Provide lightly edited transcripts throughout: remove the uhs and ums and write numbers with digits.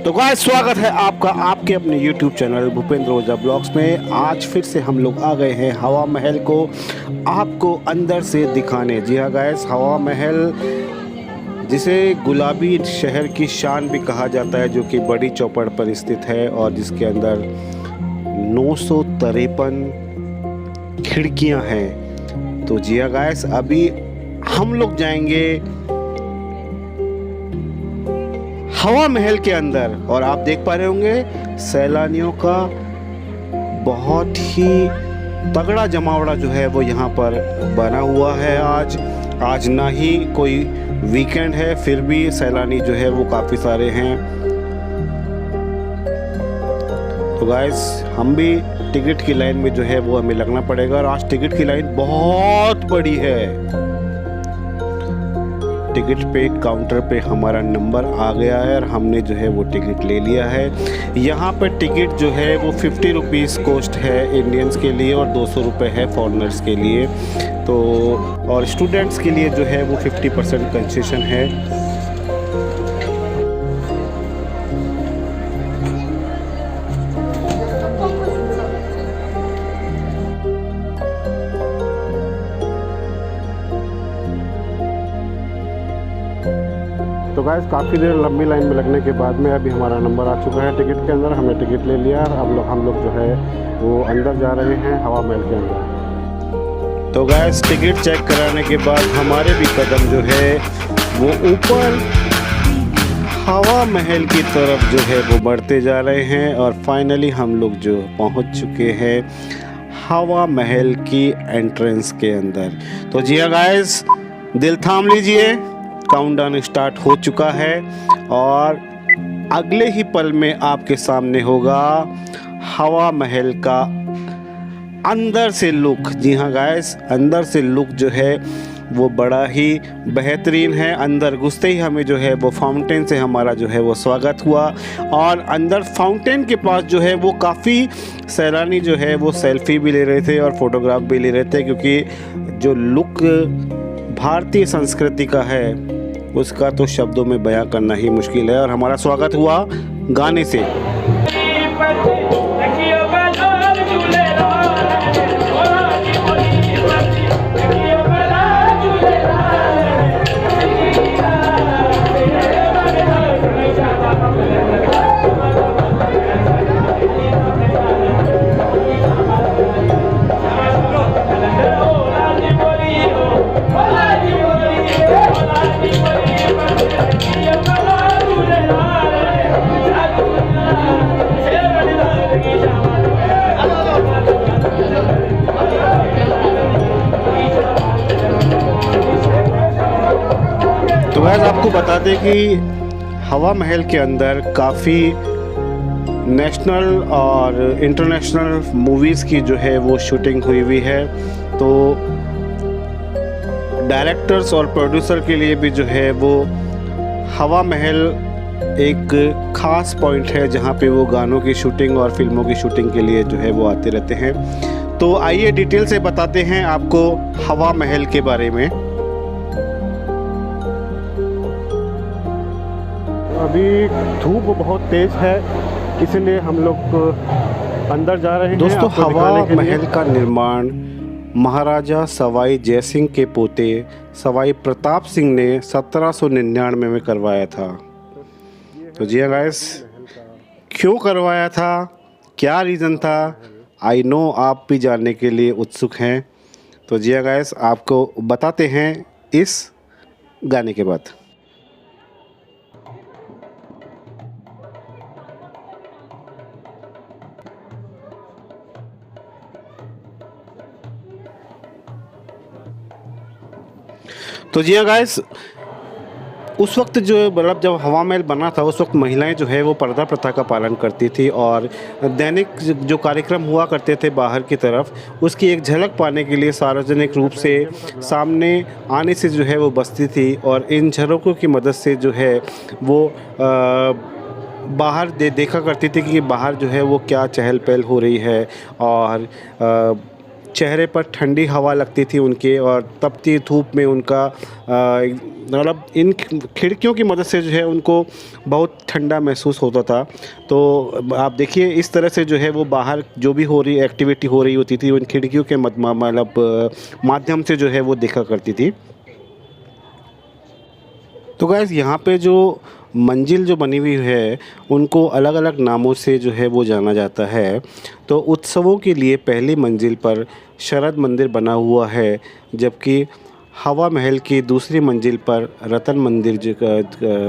तो गाइस स्वागत है आपका आपके अपने YouTube चैनल भूपेंद्र ओझा ब्लॉग्स में। आज फिर से हम लोग आ गए हैं हवा महल को आपको अंदर से दिखाने। जी हाँ गाइस, हवा महल जिसे गुलाबी शहर की शान भी कहा जाता है, जो कि बड़ी चौपड़ पर स्थित है और जिसके अंदर 953 खिड़कियां हैं। तो जी हाँ गाइस, अभी हम लोग जाएंगे हवा महल के अंदर और आप देख पा रहे होंगे सैलानियों का बहुत ही तगड़ा जमावड़ा जो है वो यहाँ पर बना हुआ है। आज ना ही कोई वीकेंड है, फिर भी सैलानी जो है वो काफ़ी सारे हैं। तो गाइस, हम भी टिकट की लाइन में जो है वो हमें लगना पड़ेगा और आज टिकट की लाइन बहुत बड़ी है। टिकट पे काउंटर पे हमारा नंबर आ गया है और हमने जो है वो टिकट ले लिया है। यहाँ पर टिकट जो है वो 50 रुपीज़ कॉस्ट है इंडियंस के लिए और 200 रुपये है फॉरेनर्स के लिए। तो और स्टूडेंट्स के लिए जो है वो 50% कंसेशन है। तो गाइस, काफ़ी देर लंबी लाइन में लगने के बाद में अभी हमारा नंबर आ चुका है टिकट के अंदर। हमने टिकट ले लिया और अब हम लोग जो है वो अंदर जा रहे हैं हवा महल के अंदर। तो गाइस, टिकट चेक कराने के बाद हमारे भी कदम जो है वो ऊपर हवा महल की तरफ जो है वो बढ़ते जा रहे हैं और फाइनली हम लोग जो पहुंच चुके हैं हवा महल की एंट्रेंस के अंदर। तो जी हाँ गाइस, दिल थाम लीजिए, काउंटडाउन स्टार्ट हो चुका है और अगले ही पल में आपके सामने होगा हवा महल का अंदर से लुक। जी हाँ गाइस, अंदर से लुक जो है वो बड़ा ही बेहतरीन है। अंदर घुसते ही हमें जो है वो फाउंटेन से हमारा जो है वो स्वागत हुआ और अंदर फाउंटेन के पास जो है वो काफ़ी सैलानी जो है वो सेल्फी भी ले रहे थे और फोटोग्राफ भी ले रहे थे, क्योंकि जो लुक भारतीय संस्कृति का है उसका तो शब्दों में बयां करना ही मुश्किल है। और हमारा स्वागत हुआ गाने से। तो वैसे आपको बता दें कि हवा महल के अंदर काफ़ी नेशनल और इंटरनेशनल मूवीज़ की जो है वो शूटिंग हुई है। तो डायरेक्टर्स और प्रोड्यूसर के लिए भी जो है वो हवा महल एक ख़ास पॉइंट है जहाँ पे वो गानों की शूटिंग और फिल्मों की शूटिंग के लिए जो है वो आते रहते हैं। तो आइए डिटेल से बताते हैं आपको हवा महल के बारे में। अभी धूप बहुत तेज है, इसलिए हम लोग अंदर जा रहे हैं। दोस्तों, हवा महल का निर्माण महाराजा सवाई जयसिंह के पोते सवाई प्रताप सिंह ने 1799 में करवाया था। तो जी गाइस, क्यों करवाया था, क्या रीज़न था, आई नो आप भी जानने के लिए उत्सुक हैं। तो जी गाइस, आपको बताते हैं इस गाने के बाद। तो जी हाँ गाइस, उस वक्त जो मतलब जब हवा महल बना था उस वक्त महिलाएं जो है वो पर्दा प्रथा का पालन करती थी और दैनिक जो कार्यक्रम हुआ करते थे बाहर की तरफ, उसकी एक झलक पाने के लिए सार्वजनिक रूप से सामने आने से जो है वो बसती थी और इन झलकों की मदद से जो है वो बाहर देखा करती थी कि बाहर जो है वो क्या चहल पहल हो रही है और चेहरे पर ठंडी हवा लगती थी उनके, और तपती धूप में उनका मतलब इन खिड़कियों की मदद से जो है उनको बहुत ठंडा महसूस होता था। तो आप देखिए इस तरह से जो है वो बाहर जो भी हो रही एक्टिविटी हो रही होती थी उन खिड़कियों के मतलब माध्यम से जो है वो देखा करती थी। तो गाइस यहाँ पे जो मंजिल जो बनी हुई है उनको अलग अलग नामों से जो है वो जाना जाता है। तो उत्सवों के लिए पहली मंजिल पर शरद मंदिर बना हुआ है, जबकि हवा महल की दूसरी मंजिल पर रतन मंदिर जो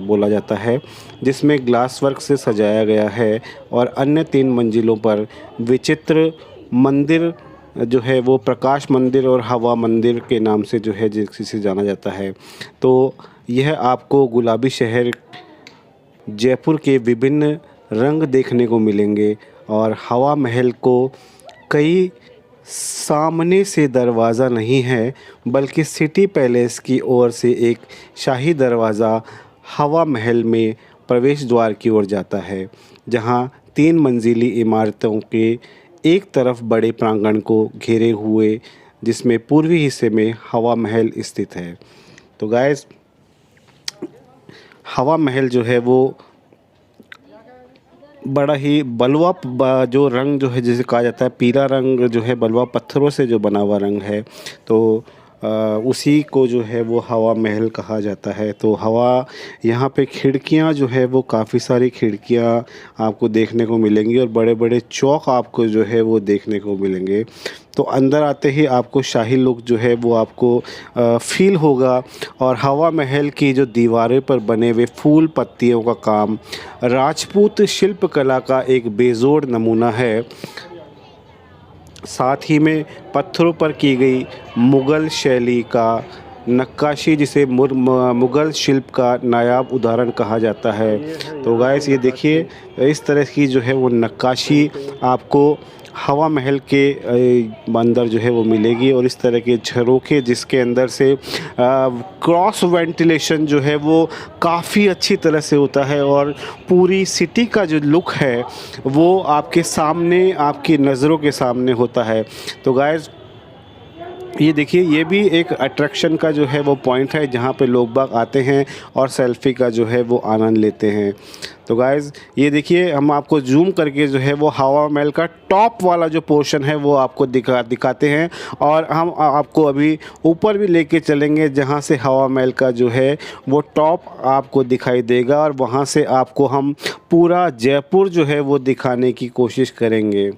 बोला जाता है, जिसमें ग्लास वर्क से सजाया गया है, और अन्य 3 मंजिलों पर विचित्र मंदिर जो है वो प्रकाश मंदिर और हवा मंदिर के नाम से जो है जिसे जाना जाता है। तो यह आपको गुलाबी शहर जयपुर के विभिन्न रंग देखने को मिलेंगे, और हवा महल को कई सामने से दरवाज़ा नहीं है, बल्कि सिटी पैलेस की ओर से एक शाही दरवाज़ा हवा महल में प्रवेश द्वार की ओर जाता है, जहां 3 मंजिली इमारतों के एक तरफ बड़े प्रांगण को घेरे हुए, जिसमें पूर्वी हिस्से में हवा महल स्थित है। तो गाइस हवा महल जो है वो बड़ा ही बलुआ जो रंग जो है जिसे कहा जाता है पीला रंग जो है बलुआ पत्थरों से जो बना हुआ रंग है, तो उसी को जो है वो हवा महल कहा जाता है। तो हवा यहाँ पे खिड़कियाँ जो है वो काफ़ी सारी खिड़कियाँ आपको देखने को मिलेंगी, और बड़े बड़े चौक आपको जो है वो देखने को मिलेंगे। तो अंदर आते ही आपको शाही लुक जो है वो आपको फ़ील होगा, और हवा महल की जो दीवारों पर बने हुए फूल पत्तियों का काम राजपूत शिल्पकला का एक बेजोड़ नमूना है। साथ ही में पत्थरों पर की गई मुग़ल शैली का नक्काशी, जिसे मुग़ल शिल्प का नायाब उदाहरण कहा जाता है। तो गाइस ये देखिए इस तरह की जो है वो नक्काशी आपको हवा महल के अंदर जो है वो मिलेगी, और इस तरह के झरोखे जिसके अंदर से क्रॉस वेंटिलेशन जो है वो काफ़ी अच्छी तरह से होता है, और पूरी सिटी का जो लुक है वो आपके सामने, आपकी नज़रों के सामने होता है। तो गाइस ये देखिए ये भी एक अट्रैक्शन का जो है वो पॉइंट है, जहाँ पे लोग बाग आते हैं और सेल्फ़ी का जो है वो आनंद लेते हैं। तो गाइज़ ये देखिए हम आपको जूम करके जो है वो हवा महल का टॉप वाला जो पोर्शन है वो आपको दिखाते हैं, और हम आपको अभी ऊपर भी लेके चलेंगे, जहाँ से हवा महल का जो है वो टॉप आपको दिखाई देगा, और वहाँ से आपको हम पूरा जयपुर जो है वो दिखाने की कोशिश करेंगे।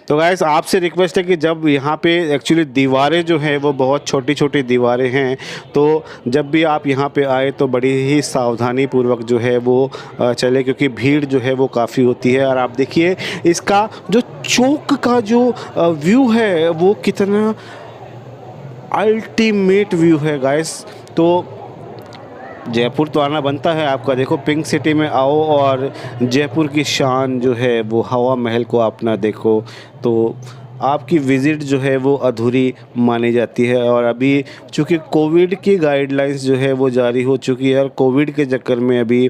तो गाइस आपसे रिक्वेस्ट है कि जब यहाँ पे एक्चुअली दीवारें जो हैं वो बहुत छोटी छोटी दीवारें हैं, तो जब भी आप यहाँ पे आए तो बड़ी ही सावधानी पूर्वक जो है वो चले, क्योंकि भीड़ जो है वो काफ़ी होती है। और आप देखिए इसका जो चौक का जो व्यू है वो कितना अल्टीमेट व्यू है गाइस। तो जयपुर तो आना बनता है आपका। देखो पिंक सिटी में आओ और जयपुर की शान जो है वो हवा महल को अपना देखो, तो आपकी विज़िट जो है वो अधूरी मानी जाती है। और अभी चूँकि कोविड की गाइडलाइंस जो है वो जारी हो चुकी है, और कोविड के चक्कर में अभी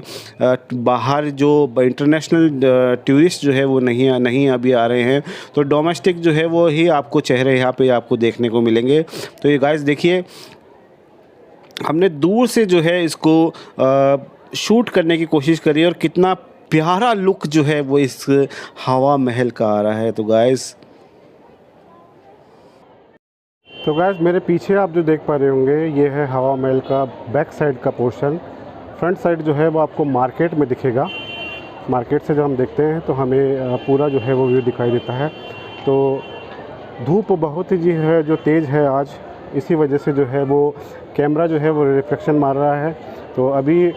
बाहर जो इंटरनेशनल टूरिस्ट जो है वो नहीं अभी आ रहे हैं, तो डोमेस्टिक जो है वो ही आपको चेहरे यहाँ पे आपको देखने को मिलेंगे। तो ये गाइस देखिए हमने दूर से जो है इसको शूट करने की कोशिश करी, और कितना प्यारा लुक जो है वो इस हवा महल का आ रहा है। तो गाइस मेरे पीछे आप जो देख पा रहे होंगे ये है हवा महल का बैक साइड का पोर्शन। फ्रंट साइड जो है वो आपको मार्केट में दिखेगा। मार्केट से जब हम देखते हैं तो हमें पूरा जो है वो व्यू दिखाई देता है। तो धूप बहुत ही जो है जो तेज़ है आज, इसी वजह से जो है वो कैमरा जो है वो रिफ्लेक्शन मार रहा है। तो अभी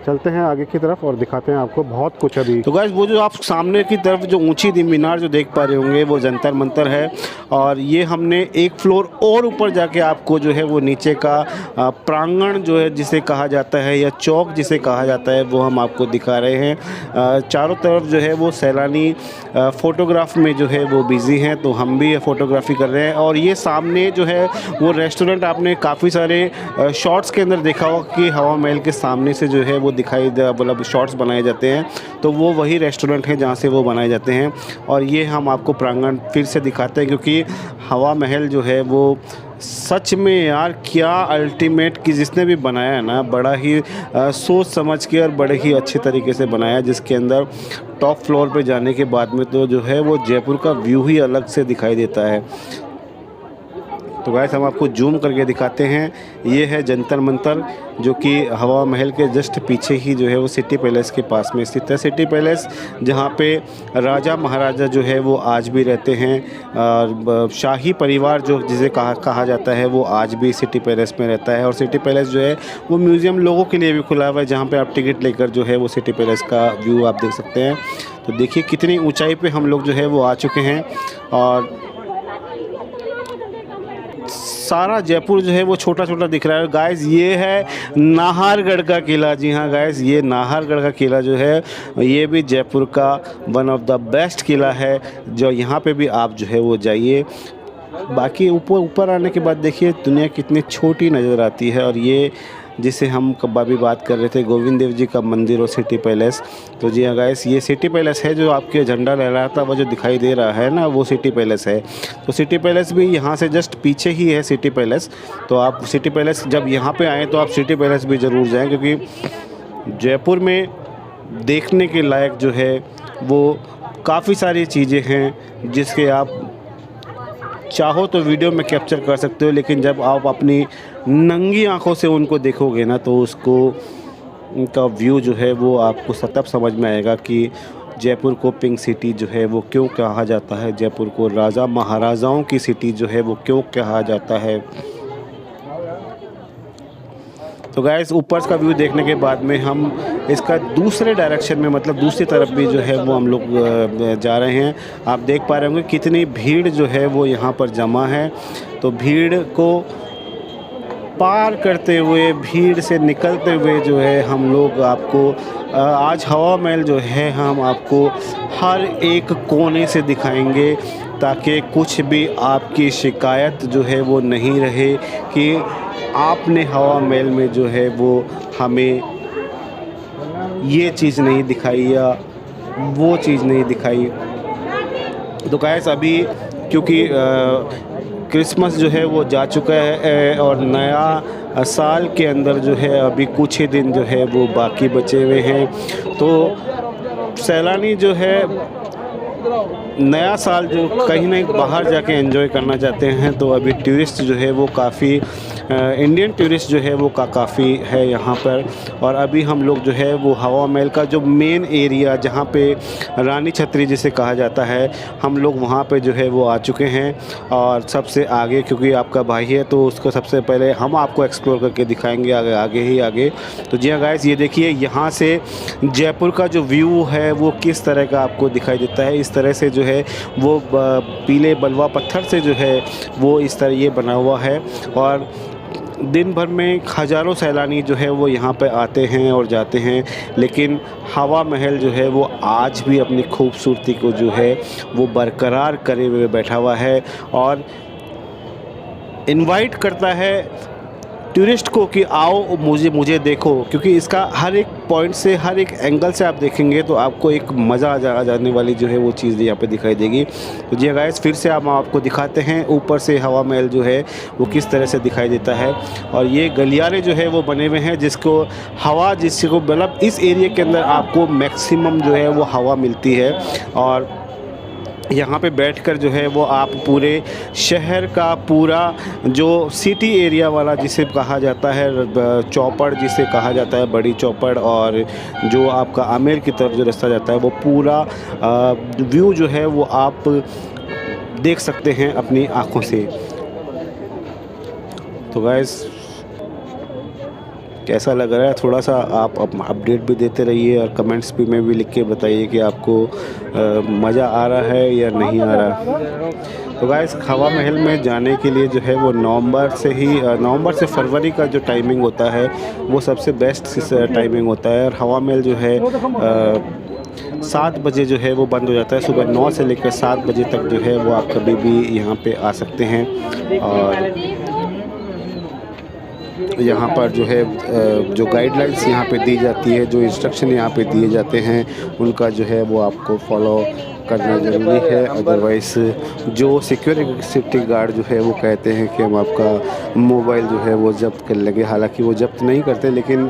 चलते हैं आगे की तरफ और दिखाते हैं आपको बहुत कुछ अभी। तो गाइस वो जो आप सामने की तरफ जो ऊंची मीनार जो देख पा रहे होंगे वो जंतर मंतर है, और ये हमने एक फ्लोर और ऊपर जाके आपको जो है वो नीचे का प्रांगण जो है जिसे कहा जाता है या चौक जिसे कहा जाता है वो हम आपको दिखा रहे हैं। चारों तरफ जो है वो सैलानी फ़ोटोग्राफ में जो है वो बिज़ी हैं, तो हम भी फ़ोटोग्राफ़ी कर रहे हैं। और ये सामने जो है वो रेस्टोरेंट आपने काफ़ी सारे शॉट्स के अंदर देखा होगा कि हवा महल के सामने से जो है वो वो दिखाई मतलब शॉट्स बनाए जाते हैं, तो वो वही रेस्टोरेंट है जहाँ से वो बनाए जाते हैं। और ये हम आपको प्रांगण फिर से दिखाते हैं, क्योंकि हवा महल जो है वो सच में यार क्या अल्टीमेट, कि जिसने भी बनाया है ना, बड़ा ही सोच समझ के और बड़े ही अच्छे तरीके से बनाया, जिसके अंदर टॉप फ्लोर पे जाने के बाद में तो जो है वो जयपुर का व्यू ही अलग से दिखाई देता है। तो गाइस हम आपको जूम करके दिखाते हैं, ये है जंतर मंतर, जो कि हवा महल के जस्ट पीछे ही जो है वो सिटी पैलेस के पास में स्थित है। सिटी पैलेस जहाँ पे राजा महाराजा जो है वो आज भी रहते हैं, और शाही परिवार जो जिसे कहा जाता है वो आज भी सिटी पैलेस में रहता है। और सिटी पैलेस जो है वो म्यूज़ियम लोगों के लिए भी खुला हुआ है, जहाँ पे आप टिकट लेकर जो है वो सिटी पैलेस का व्यू आप देख सकते हैं। तो देखिए कितनी ऊँचाई पर हम लोग जो है वो आ चुके हैं, और सारा जयपुर जो है वो छोटा छोटा दिख रहा है। गाइस ये है नाहरगढ़ का किला। जी हाँ गाइस, ये नाहरगढ़ का किला जो है ये भी जयपुर का वन ऑफ द बेस्ट किला है, जो यहाँ पे भी आप जो है वो जाइए। बाकी ऊपर आने के बाद देखिए दुनिया कितनी छोटी नज़र आती है। और ये जिसे हम कभी बात कर रहे थे, गोविंद देव जी का मंदिर और सिटी पैलेस, तो जी हाँ गाइस ये सिटी पैलेस है। जो आपके झंडा लहराता हुआ जो दिखाई दे रहा है ना, वो सिटी पैलेस है। तो सिटी पैलेस भी यहाँ से जस्ट पीछे ही है सिटी पैलेस। तो आप सिटी पैलेस जब यहाँ पे आएँ तो आप सिटी पैलेस भी ज़रूर जाएँ, क्योंकि जयपुर में देखने के लायक जो है वो काफ़ी सारी चीज़ें हैं, जिसके आप चाहो तो वीडियो में कैप्चर कर सकते हो, लेकिन जब आप अपनी नंगी आंखों से उनको देखोगे ना, तो उसको उनका व्यू जो है वो आपको तब समझ में आएगा कि जयपुर को पिंक सिटी जो है वो क्यों कहा जाता है, जयपुर को राजा महाराजाओं की सिटी जो है वो क्यों कहा जाता है। तो गाइस ऊपर का व्यू देखने के बाद में हम इसका दूसरे डायरेक्शन में, मतलब दूसरी तरफ भी जो है वो हम लोग जा रहे हैं। आप देख पा रहे होंगे कितनी भीड़ जो है वो यहाँ पर जमा है। तो भीड़ को पार करते हुए, भीड़ से निकलते हुए जो है हम लोग आपको आज हवा महल जो है हम आपको हर एक कोने से दिखाएंगे, ताकि कुछ भी आपकी शिकायत जो है वो नहीं रहे कि आपने हवा महल में जो है वो हमें ये चीज़ नहीं दिखाई या वो चीज़ नहीं दिखाई। तो गाइस अभी क्योंकि क्रिसमस जो है वो जा चुका है और नया साल के अंदर जो है अभी कुछ ही दिन जो है वो बाकी बचे हुए हैं। तो सैलानी जो है नया साल जो कहीं ना बाहर जाके एंजॉय करना चाहते हैं, तो अभी टूरिस्ट जो है वो काफ़ी इंडियन टूरिस्ट जो है वो काफ़ी है यहाँ पर। और अभी हम लोग जो है वो हवा महल का जो मेन एरिया जहाँ पे रानी छतरी जिसे कहा जाता है, हम लोग वहाँ पे जो है वो आ चुके हैं। और सबसे आगे, क्योंकि आपका भाई है तो उसको सबसे पहले हम आपको एक्सप्लोर करके दिखाएंगे आगे। तो जी हाँ गाइस, ये देखिए यहाँ से जयपुर का जो व्यू है वो किस तरह का आपको दिखाई देता है। इस तरह से जो है वो पीले बलुआ पत्थर से जो है वो इस तरह ये बना हुआ है। और दिन भर में हज़ारों सैलानी जो है वो यहाँ पे आते हैं और जाते हैं, लेकिन हवा महल जो है वो आज भी अपनी खूबसूरती को जो है वो बरकरार करे हुए बैठा हुआ है और इनवाइट करता है टूरिस्ट को कि आओ मुझे देखो। क्योंकि इसका हर एक पॉइंट से, हर एक एंगल से आप देखेंगे तो आपको एक मज़ा आ जाने वाली जो है वो चीज़ यहाँ पे दिखाई देगी। तो जी गाइस, फिर से हम आपको दिखाते हैं ऊपर से हवा महल जो है वो किस तरह से दिखाई देता है। और ये गलियारे जो है वो बने हुए हैं जिसको मतलब इस एरिया के अंदर आपको मैक्सिमम जो है वो हवा मिलती है। और यहाँ पे बैठकर जो है वो आप पूरे शहर का पूरा जो सिटी एरिया वाला जिसे कहा जाता है चौपड़, जिसे कहा जाता है बड़ी चौपड़, और जो आपका आमेर की तरफ जो रास्ता जाता है वो पूरा व्यू जो है वो आप देख सकते हैं अपनी आँखों से। तो गाइस कैसा लग रहा है, थोड़ा सा आप अपडेट भी देते रहिए और कमेंट्स भी में भी लिख के बताइए कि आपको मज़ा आ रहा है या नहीं आ रहा। तो गाइस, हवा महल में जाने के लिए जो है वो नवंबर से फरवरी का जो टाइमिंग होता है वो सबसे बेस्ट टाइमिंग होता है। और हवा महल जो है 7 बजे जो है वो बंद हो जाता है। सुबह 9 से लेकर 7 बजे तक जो है वो आप कभी भी यहाँ पे आ सकते हैं। और यहाँ पर जो है जो गाइडलाइंस यहाँ पे दी जाती है, जो इंस्ट्रक्शन यहाँ पे दिए जाते हैं, उनका जो है वो आपको फॉलो करना ज़रूरी है। अदरवाइज़ जो सिक्योरिटी गार्ड जो है वो कहते हैं कि हम आपका मोबाइल जो है वो जब्त कर लेंगे। हालांकि वो जब्त नहीं करते, लेकिन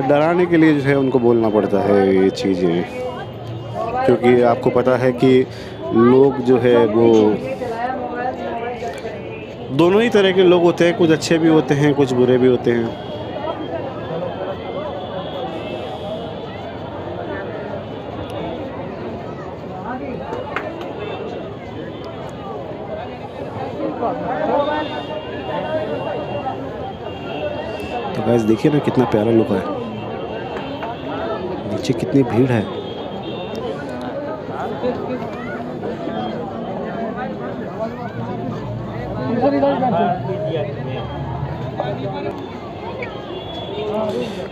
डराने के लिए जो है उनको बोलना पड़ता है ये चीज़ें, क्योंकि आपको पता है कि लोग जो है वो दोनों ही तरह के लोग होते हैं, कुछ अच्छे भी होते हैं, कुछ बुरे भी होते हैं। तो गाइस देखिए ना कितना प्यारा लुक है, नीचे कितनी भीड़ है।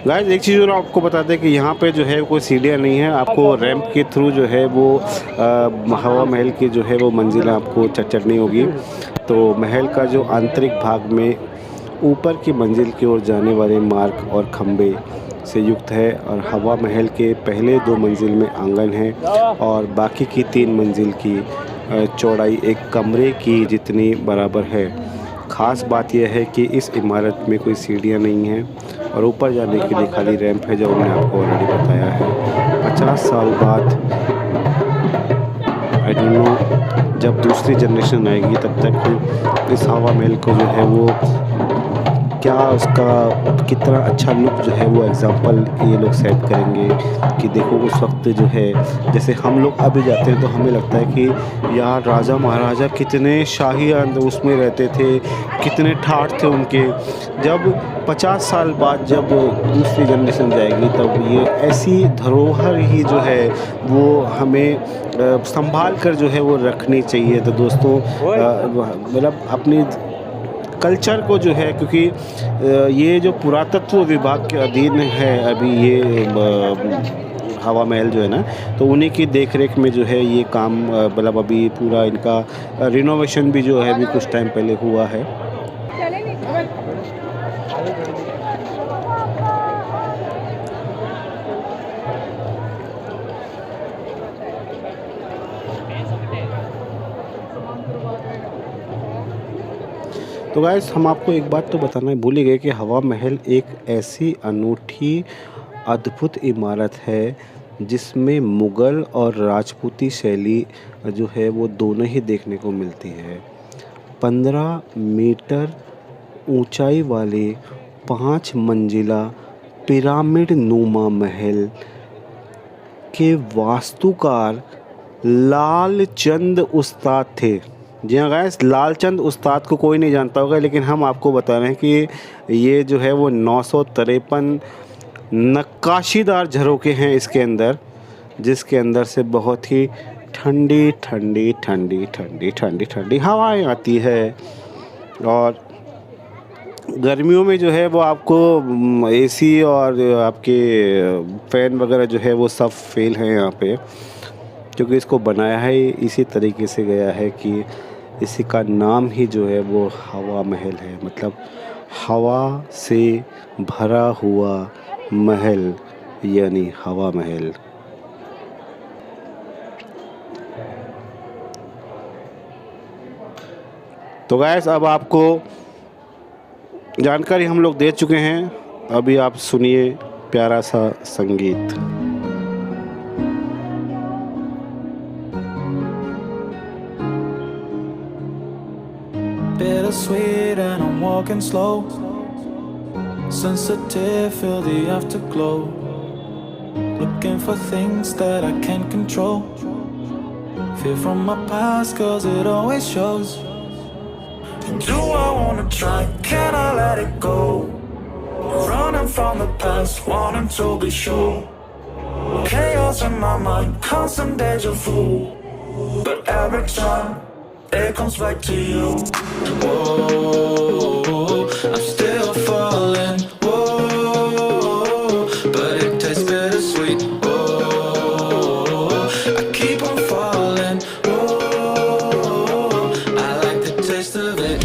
गाइस एक चीज़ और आपको बता दें कि यहाँ पे जो है कोई सीढ़ियाँ नहीं है, आपको रैंप के थ्रू जो है वो हवा महल की जो है वो मंजिलें आपको चढ़नी होगी। तो महल का जो आंतरिक भाग में ऊपर की मंजिल की ओर जाने वाले मार्ग और खंबे से युक्त है, और हवा महल के पहले 2 मंजिल में आंगन है और बाकी की 3 मंजिल की चौड़ाई एक कमरे की जितनी बराबर है। ख़ास बात यह है कि इस इमारत में कोई सीढ़ियाँ नहीं हैं और ऊपर जाने के लिए खाली रैंप है, जो हमने आपको ऑलरेडी बताया है। 50 साल बाद आई डोंट नो जब दूसरी जनरेशन आएगी तब तक इस हवा महल को जो है वो क्या उसका कितना अच्छा लुक जो है वो एग्जांपल ये लोग सेट करेंगे कि देखो उस वक्त जो है, जैसे हम लोग अभी जाते हैं तो हमें लगता है कि यार राजा महाराजा कितने शाही उसमें रहते थे, कितने ठाठ थे उनके। जब 50 साल बाद जब दूसरी जनरेशन जाएगी तब ये ऐसी धरोहर ही जो है वो हमें संभाल कर जो है वो रखनी चाहिए। तो दोस्तों मतलब अपनी कल्चर को जो है, क्योंकि ये जो पुरातत्व विभाग के अधीन है अभी ये हवा महल जो है ना, तो उन्हीं की देखरेख में जो है ये काम मतलब अभी पूरा इनका रिनोवेशन भी जो है अभी कुछ टाइम पहले हुआ है। तो गाइस हम आपको एक बात तो बताना भूल ही गए कि हवा महल एक ऐसी अनूठी अद्भुत इमारत है जिसमें मुग़ल और राजपूती शैली जो है वो दोनों ही देखने को मिलती है। 15 मीटर ऊंचाई वाले 5 मंजिला पिरामिड नुमा महल के वास्तुकार लालचंद उस्ताद थे। जी हाँ गाइस, लालचंद उस्ताद को कोई नहीं जानता होगा, लेकिन हम आपको बता रहे हैं कि ये जो है वो 953 नक्काशीदार झरोखे हैं इसके अंदर, जिसके अंदर से बहुत ही ठंडी ठंडी ठंडी ठंडी ठंडी ठंडी हवाएं आती है। और गर्मियों में जो है वो आपको एसी और आपके फ़ैन वगैरह जो है वो सब फेल हैं यहाँ पे, क्योंकि इसको बनाया है इसी तरीके से गया है कि इसी का नाम ही जो है वो हवा महल है, मतलब हवा से भरा हुआ महल यानी हवा महल। तो गाइस अब आपको जानकारी हम लोग दे चुके हैं, अभी आप सुनिए प्यारा सा संगीत। Bittersweet and I'm walking slow, sensitive, feel the afterglow, looking for things that I can't control, fear from my past cause it always shows. Do I wanna try, can I let it go, running from the past, wanting to be sure, chaos in my mind, constant deja vu, but every time it comes back to you. Whoa, I'm still falling. Whoa, but it tastes bittersweet. Whoa, I keep on falling. Whoa, I like the taste of it.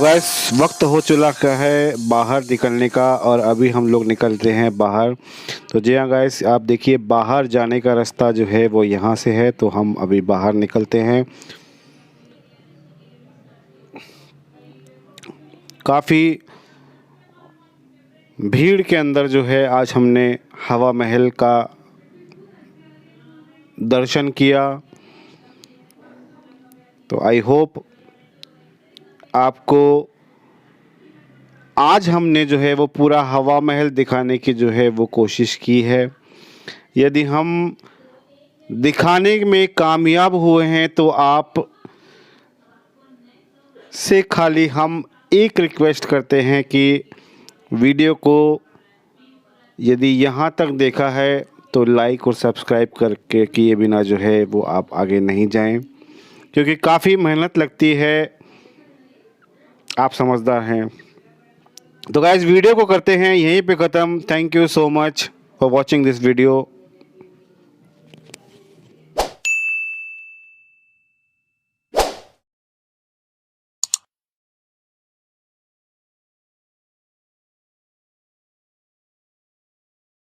Guys वक्त हो चुका है बाहर निकलने का और अभी हम लोग निकलते हैं बाहर। तो जी हाँ गाइस, आप देखिए बाहर जाने का रास्ता जो है वो यहाँ से है। तो हम अभी बाहर निकलते हैं। काफ़ी भीड़ के अंदर जो है आज हमने हवा महल का दर्शन किया। तो आई होप आपको आज हमने जो है वो पूरा हवा महल दिखाने की जो है वो कोशिश की है। यदि हम दिखाने में कामयाब हुए हैं तो आप से खाली हम एक रिक्वेस्ट करते हैं कि वीडियो को यदि यहाँ तक देखा है तो लाइक और सब्सक्राइब करके किए बिना जो है वो आप आगे नहीं जाएं, क्योंकि काफ़ी मेहनत लगती है, आप समझदार हैं। तो गाइस वीडियो को करते हैं यहीं पे ख़त्म। Thank you so much for watching this video.